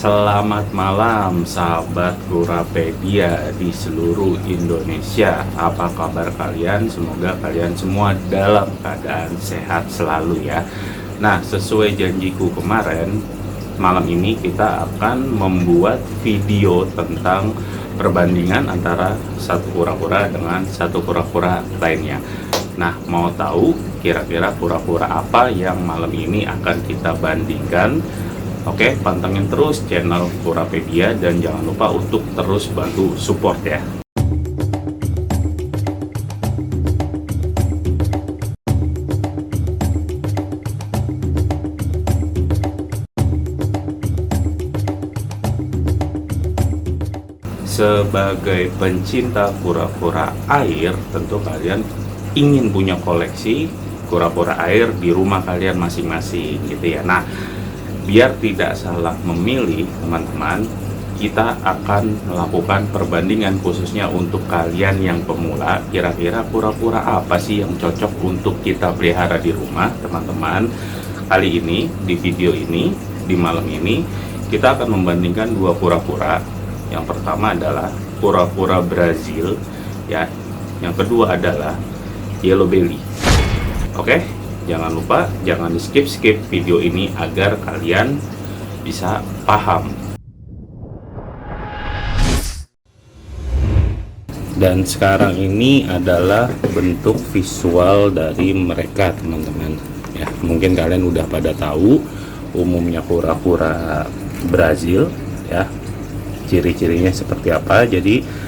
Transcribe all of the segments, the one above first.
Selamat malam sahabat Kurapedia di seluruh Indonesia. Apa kabar kalian? Semoga kalian semua dalam keadaan sehat selalu ya. Nah, sesuai janjiku kemarin, malam ini kita akan membuat video tentang perbandingan antara satu kura-kura dengan satu kura-kura lainnya. Nah, mau tahu kira-kira kura-kura apa yang malam ini akan kita bandingkan? Oke, pantengin terus channel Kurapedia dan jangan lupa untuk terus bantu support ya. Sebagai pencinta kura-kura air, tentu kalian ingin punya koleksi kura-kura air di rumah kalian masing-masing gitu ya. Nah, biar tidak salah memilih teman-teman, kita akan melakukan perbandingan khususnya untuk kalian yang pemula. Kira-kira kura-kura apa sih yang cocok untuk kita pelihara di rumah teman-teman. Kali ini di video ini, di malam ini kita akan membandingkan dua kura-kura. Yang pertama adalah kura-kura Brazil ya, yang kedua adalah yellow belly. Oke, jangan lupa, jangan di skip video ini agar kalian bisa paham. Dan sekarang ini adalah bentuk visual dari mereka teman-teman ya. Mungkin kalian udah pada tahu umumnya kura-kura Brazil ya, ciri-cirinya seperti apa. Jadi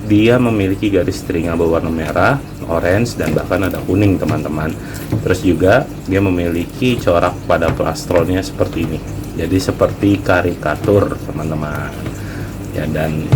dia memiliki garis telinga berwarna merah, orange, dan bahkan ada kuning teman-teman. Terus juga dia memiliki corak pada plastronnya seperti ini. Jadi seperti karikatur teman-teman ya, dan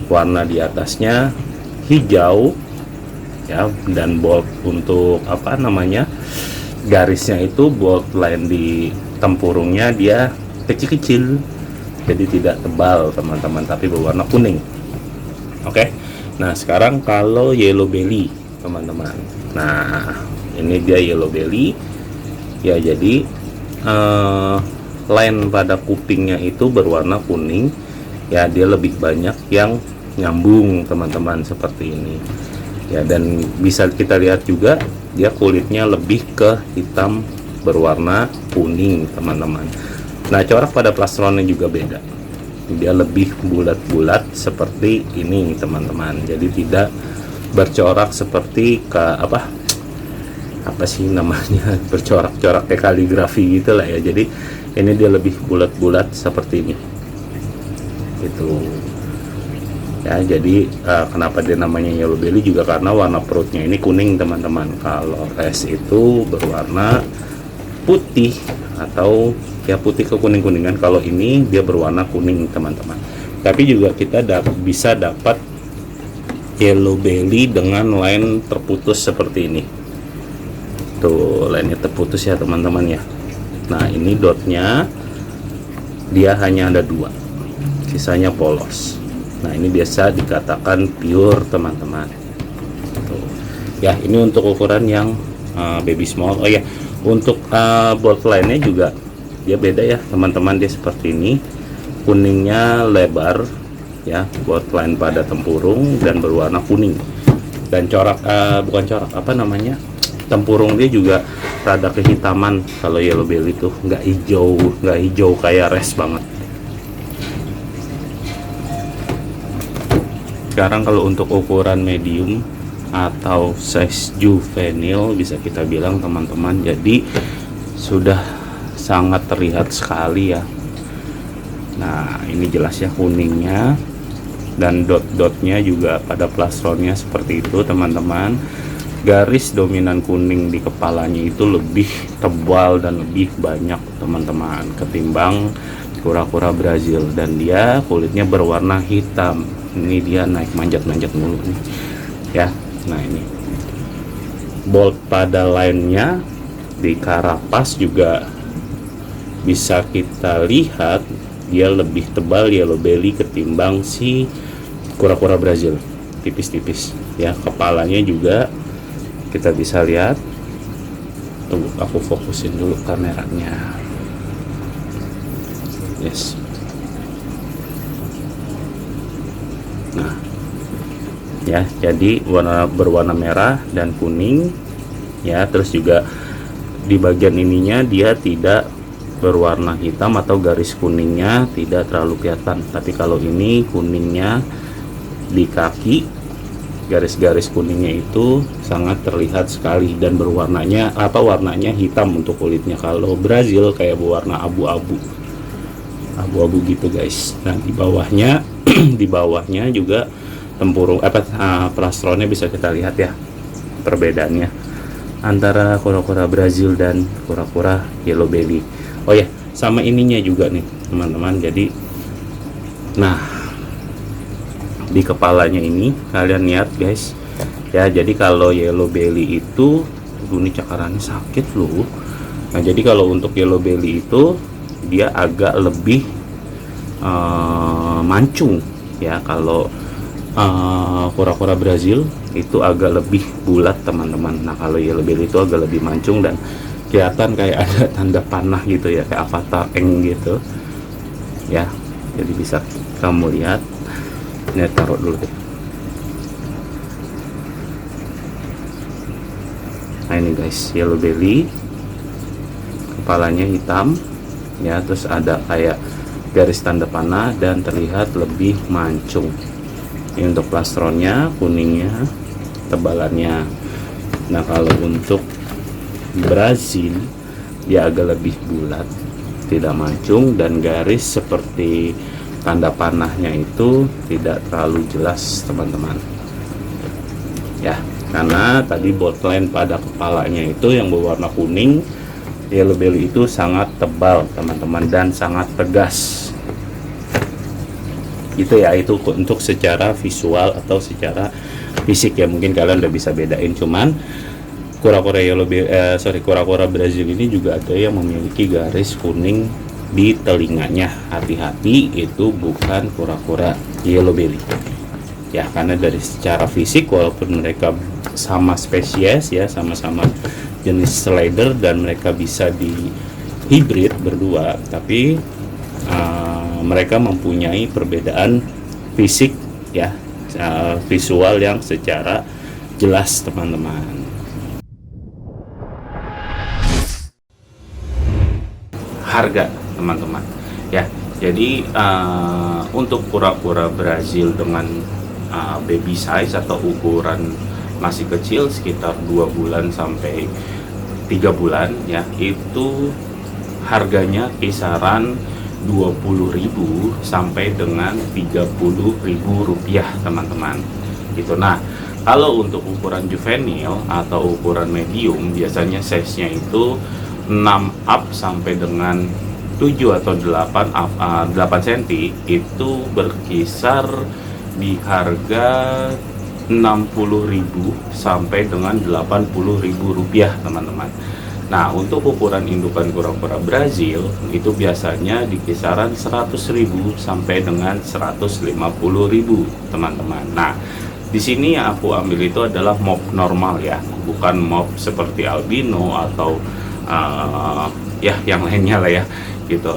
warna di atasnya hijau ya, dan bold untuk apa namanya, garisnya itu bold line di tempurungnya dia kecil-kecil, jadi tidak tebal teman-teman, tapi berwarna kuning. Oke. Nah, sekarang kalau yellow belly teman-teman, nah ini dia yellow belly ya. Jadi line pada kupingnya itu berwarna kuning ya, dia lebih banyak yang nyambung teman-teman seperti ini ya. Dan bisa kita lihat juga dia kulitnya lebih ke hitam berwarna kuning teman-teman. Nah, corak pada plastronnya juga beda, dia lebih bulat-bulat seperti ini teman-teman. Jadi tidak bercorak seperti apa sih namanya, bercorak-corak kayak kaligrafi gitulah ya. Jadi ini dia lebih bulat-bulat seperti ini itu ya. Jadi kenapa dia namanya yellow belly juga karena warna perutnya ini kuning teman-teman. Kalau res itu berwarna putih atau ya putih ke kuning-kuningan. Kalau ini dia berwarna kuning teman-teman. Tapi juga kita bisa dapat yellow belly dengan line terputus seperti ini. Tuh, line terputus ya teman-teman ya. Nah, ini dotnya dia hanya ada 2, sisanya polos. Nah, ini biasa dikatakan pure teman-teman. Tuh ya, ini untuk ukuran yang baby small. Oh ya, untuk bold line-nya juga dia beda ya teman-teman. Dia seperti ini, kuningnya lebar ya, bold line pada tempurung dan berwarna kuning. Dan corak bukan corak, apa namanya, tempurung dia juga rada kehitaman. Kalau yellow belly itu nggak hijau kayak res banget. Sekarang kalau untuk ukuran medium atau size juvenile bisa kita bilang teman-teman, jadi sudah sangat terlihat sekali ya. Nah, ini jelas ya kuningnya, dan dot-dotnya juga pada plastronnya seperti itu teman-teman. Garis dominan kuning di kepalanya itu lebih tebal dan lebih banyak teman-teman ketimbang kura-kura Brazil, dan dia kulitnya berwarna hitam. Ini dia naik manjat-manjat mulu nih ya. Nah, ini bold pada line-nya di karapas juga bisa kita lihat dia lebih tebal yellow belly ketimbang si kura-kura Brazil, tipis-tipis ya. Kepalanya juga kita bisa lihat. Tunggu, aku fokusin dulu kameranya. Yes. Nah, ya, jadi berwarna merah dan kuning ya. Terus juga di bagian ininya dia tidak berwarna hitam atau garis kuningnya tidak terlalu kelihatan. Tapi kalau ini kuningnya di kaki, garis-garis kuningnya itu sangat terlihat sekali dan warnanya hitam untuk kulitnya. Kalau Brazil kayak berwarna abu-abu gitu guys. Nah, di bawahnya di bawahnya juga tempurung plastronnya bisa kita lihat ya perbedaannya antara kura-kura Brazil dan kura-kura yellow belly. Oh ya, sama ininya juga nih teman-teman. Jadi nah, di kepalanya ini kalian lihat guys ya. Jadi kalau yellow belly itu, ini cakarannya sakit loh. Nah, jadi kalau untuk yellow belly itu dia agak lebih mancung ya. Kalau kura-kura Brazil itu agak lebih bulat teman-teman. Nah, kalau yellow belly itu agak lebih mancung dan kelihatan kayak ada tanda panah gitu ya, kayak avatar eng gitu ya. Jadi bisa kamu lihat. Ini taruh dulu deh. Nah, ini guys, yellow belly, kepalanya hitam ya, terus ada kayak garis tanda panah dan terlihat lebih mancung. Ini untuk plastronnya, kuningnya, tebalannya. Nah, kalau untuk Brazil dia agak lebih bulat, tidak mancung, dan garis seperti tanda panahnya itu tidak terlalu jelas teman-teman ya, karena tadi boutline pada kepalanya itu yang berwarna kuning. Yellow belly itu sangat tebal teman-teman dan sangat tegas gitu ya. Itu untuk secara visual atau secara fisik ya, mungkin kalian udah bisa bedain. Cuman kura-kura Brazil ini juga ada yang memiliki garis kuning di telinganya. Hati-hati, itu bukan kura-kura yellow belly ya, karena dari secara fisik walaupun mereka sama spesies ya, sama-sama jenis slider dan mereka bisa di hybrid berdua, tapi mereka mempunyai perbedaan fisik ya, visual yang secara jelas teman-teman. Harga teman-teman ya, jadi untuk kura-kura Brazil dengan baby size atau ukuran masih kecil sekitar 2 bulan sampai 3 bulan ya, itu harganya kisaran 20.000 sampai dengan 30.000 rupiah teman-teman gitu. Nah, kalau untuk ukuran juvenil atau ukuran medium biasanya size nya itu 6 up sampai dengan 7 atau 8 cm itu berkisar di harga 60.000 sampai dengan 80.000 rupiah teman-teman. Nah, untuk ukuran indukan kura-kura Brazil itu biasanya di kisaran 100.000 sampai dengan 150.000 teman-teman. Nah, di sini yang aku ambil itu adalah mop normal ya, bukan mop seperti albino atau ya yang lainnya lah ya gitu,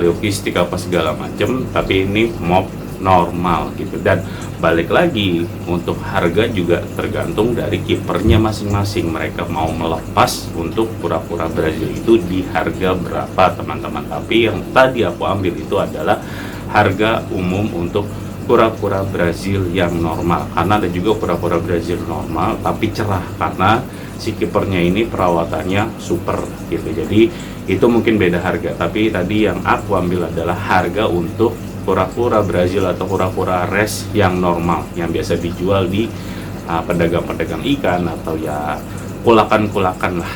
leukistik apa segala macam, tapi ini mop normal gitu. Dan balik lagi, untuk harga juga tergantung dari kipernya masing-masing, mereka mau melepas untuk kura-kura Brazil itu di harga berapa teman-teman. Tapi yang tadi aku ambil itu adalah harga umum untuk kura-kura Brazil yang normal, karena ada juga kura-kura Brazil normal tapi cerah karena si kipernya ini perawatannya super gitu. Jadi itu mungkin beda harga, tapi tadi yang aku ambil adalah harga untuk kura-kura Brazil atau kura-kura res yang normal yang biasa dijual di pedagang-pedagang ikan atau ya kulakan-kulakan lah.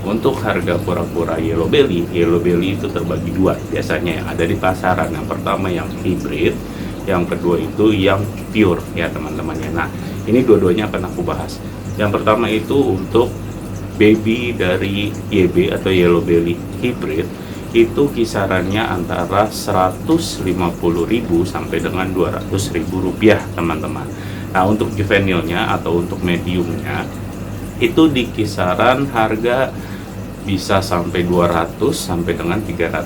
Untuk harga kura-kura yellow belly itu terbagi dua biasanya yang ada di pasaran. Yang pertama yang hybrid, yang kedua itu yang pure ya teman-teman ya. Nah, ini dua-duanya akan aku bahas. Yang pertama itu untuk baby dari YB atau yellow belly hybrid, itu kisarannya antara 150.000 sampai dengan 200.000 rupiah teman-teman. Nah, untuk juvenilnya atau untuk mediumnya itu di kisaran harga bisa sampai 200 sampai dengan 300.000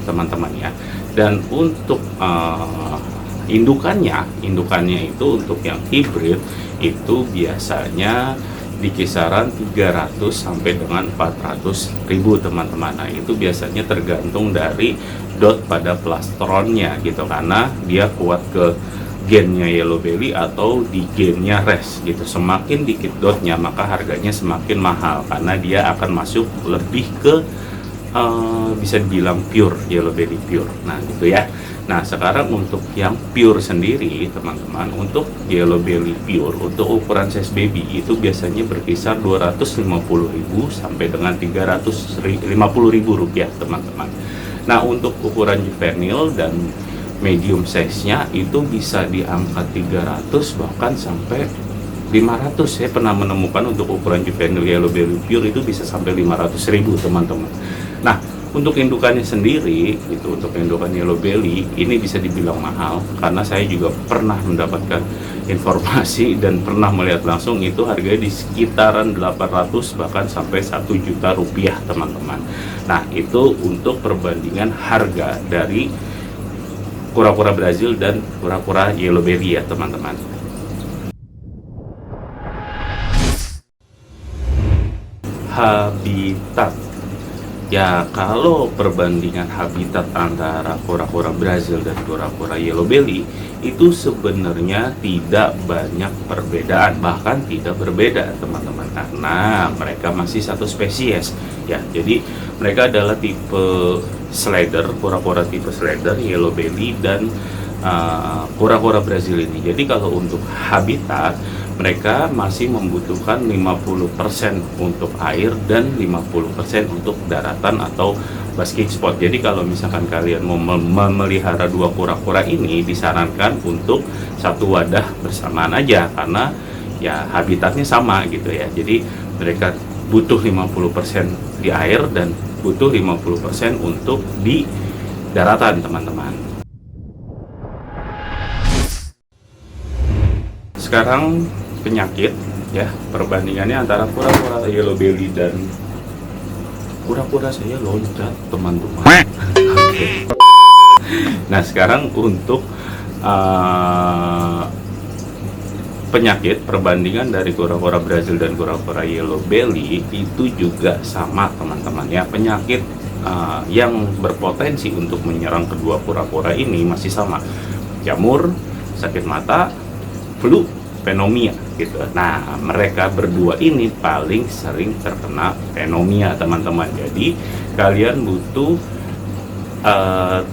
teman-teman ya. Dan untuk indukannya itu untuk yang hybrid itu biasanya di kisaran 300 sampai dengan 400 ribu teman-teman. Nah itu biasanya tergantung dari dot pada plastronnya gitu, karena dia kuat ke gennya yellow belly atau di gennya res gitu. Semakin dikit dotnya maka harganya semakin mahal, karena dia akan masuk lebih ke bisa dibilang pure yellow belly pure. Nah gitu ya. Nah sekarang untuk yang pure sendiri teman-teman, untuk yellow belly pure untuk ukuran size baby itu biasanya berkisar 250.000 sampai dengan 350.000 rupiah teman-teman. Nah untuk ukuran juvenile dan medium size-nya itu bisa di angka 300 bahkan sampai 500. Saya pernah menemukan untuk ukuran juvenile yellow belly pure itu bisa sampai 500.000 teman-teman. Nah untuk indukannya sendiri itu, untuk indukan yellow belly ini bisa dibilang mahal, karena saya juga pernah mendapatkan informasi dan pernah melihat langsung itu harganya di sekitaran 800 bahkan sampai 1 juta rupiah teman-teman. Nah itu untuk perbandingan harga dari kura-kura Brazil dan kura-kura yellow belly ya teman-teman. Habitat ya, kalau perbandingan habitat antara kura-kura Brazil dan kura-kura yellow belly itu sebenarnya tidak banyak perbedaan, bahkan tidak berbeda teman-teman, karena mereka masih satu spesies ya. Jadi mereka adalah tipe slider, kura-kura tipe slider yellow belly dan kura-kura Brazil ini. Jadi kalau untuk habitat mereka masih membutuhkan 50% untuk air dan 50% untuk daratan atau basking spot. Jadi kalau misalkan kalian mau memelihara dua kura-kura ini, disarankan untuk satu wadah bersamaan aja, karena ya habitatnya sama gitu ya. Jadi mereka butuh 50% di air dan butuh 50% untuk di daratan teman-teman. Sekarang penyakit ya, perbandingannya antara kura-kura yellow belly dan kura-kura saya loncat teman-teman. Okay. Nah sekarang untuk penyakit, perbandingan dari kura-kura Brazil dan kura-kura yellow belly itu juga sama teman-teman ya. Penyakit yang berpotensi untuk menyerang kedua kura-kura ini masih sama: jamur, sakit mata, flu, pneumonia gitu. Nah mereka berdua ini paling sering terkena pneumonia teman-teman. Jadi kalian butuh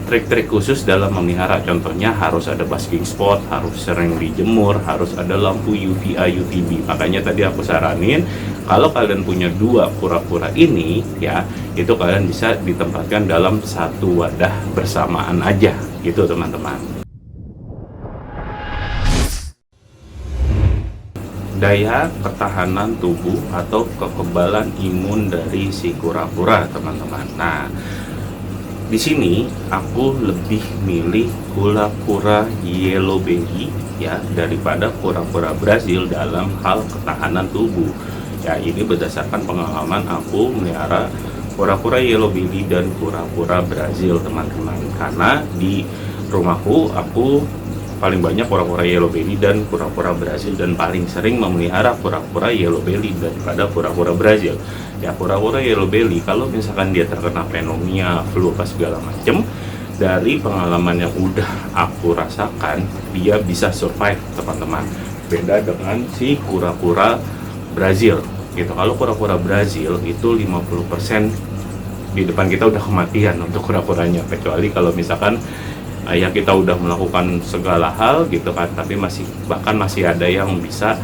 trik-trik khusus dalam memelihara. Contohnya harus ada basking spot, harus sering dijemur, harus ada lampu UVA UVB. Makanya tadi aku saranin kalau kalian punya dua kura-kura ini ya, itu kalian bisa ditempatkan dalam satu wadah bersamaan aja gitu teman-teman. Daya ketahanan tubuh atau kekebalan imun dari si kura-kura teman-teman. Nah di sini aku lebih milih kura-kura yellow belly ya daripada kura-kura Brazil dalam hal ketahanan tubuh ya. Ini berdasarkan pengalaman aku melihara kura-kura yellow belly dan kura-kura Brazil teman-teman, karena di rumahku aku paling banyak kura-kura yellow belly dan kura-kura Brazil, dan paling sering memelihara kura-kura yellow belly daripada kura-kura Brazil. Ya kura-kura yellow belly kalau misalkan dia terkena pneumonia, flu apa segala macem, dari pengalaman yang udah aku rasakan dia bisa survive teman-teman. Beda dengan si kura-kura Brazil gitu. Kalau kura-kura Brazil itu 50% di depan kita udah kematian untuk kura-kuranya, kecuali kalau misalkan ya kita udah melakukan segala hal gitu kan, tapi bahkan masih ada yang bisa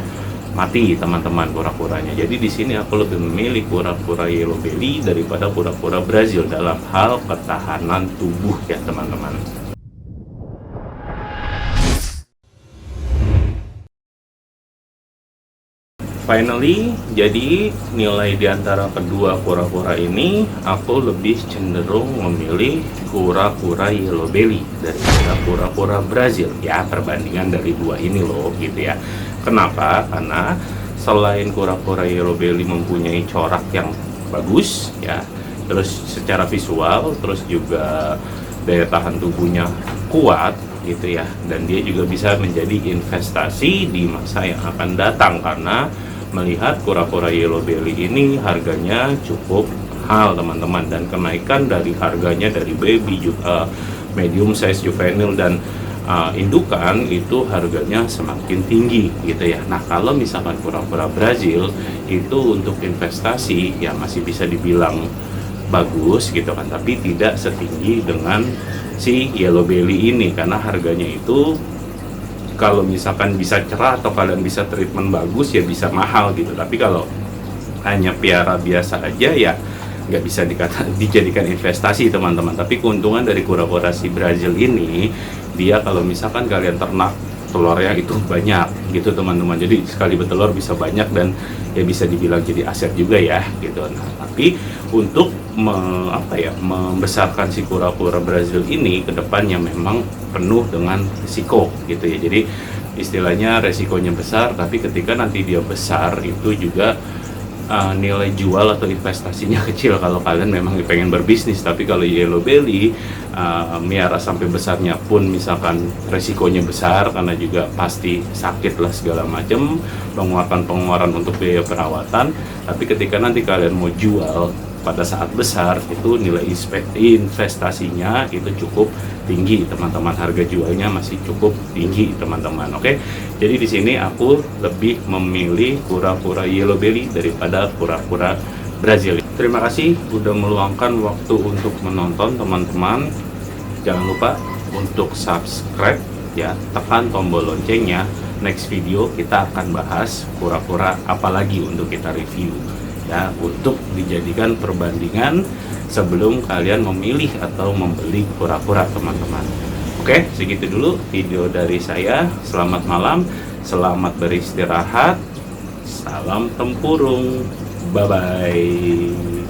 mati teman-teman kura-kuranya. Jadi di sini aku lebih memilih kura-kura yellow belly daripada kura-kura Brazil dalam hal ketahanan tubuh ya teman-teman. Finally, jadi nilai di antara kedua kura-kura ini aku lebih cenderung memilih kura-kura yellow belly daripada kura-kura Brazil ya, perbandingan dari dua ini loh gitu ya. Kenapa? Karena selain kura-kura yellow belly mempunyai corak yang bagus ya, terus secara visual, terus juga daya tahan tubuhnya kuat gitu ya, dan dia juga bisa menjadi investasi di masa yang akan datang karena melihat kura-kura yellow belly ini harganya cukup mahal teman-teman, dan kenaikan dari harganya dari baby, medium size, juvenile, dan indukan itu harganya semakin tinggi gitu ya. Nah kalau misalkan kura-kura Brazil itu untuk investasi ya masih bisa dibilang bagus gitu kan, tapi tidak setinggi dengan si yellow belly ini karena harganya itu kalau misalkan bisa cerah atau kalian bisa treatment bagus ya bisa mahal gitu, tapi kalau hanya piara biasa aja ya nggak bisa dijadikan investasi teman-teman. Tapi keuntungan dari kura-kura si Brazil ini, dia kalau misalkan kalian ternak telurnya itu banyak gitu teman-teman, jadi sekali bertelur bisa banyak dan ya bisa dibilang jadi aset juga ya gitu. Nah tapi untuk membesarkan si kura-kura Brazil ini ke depannya memang penuh dengan risiko gitu ya, jadi istilahnya resikonya besar, tapi ketika nanti dia besar itu juga nilai jual atau investasinya kecil kalau kalian memang pengen berbisnis. Tapi kalau yellow belly miara sampai besarnya pun misalkan resikonya besar karena juga pasti sakit lah segala macam, pengeluaran untuk biaya perawatan. Tapi ketika nanti kalian mau jual pada saat besar itu nilai investasinya itu cukup tinggi teman-teman, harga jualnya masih cukup tinggi teman-teman. Oke, jadi di sini aku lebih memilih kura-kura yellow belly daripada kura-kura Brazil. Terima kasih udah meluangkan waktu untuk menonton teman-teman. Jangan lupa untuk subscribe ya, tekan tombol loncengnya. Next video kita akan bahas kura-kura apa lagi untuk kita review ya, untuk dijadikan perbandingan sebelum kalian memilih atau membeli kura-kura teman-teman. Oke, segitu dulu video dari saya. Selamat malam, selamat beristirahat, salam tempurung, bye bye.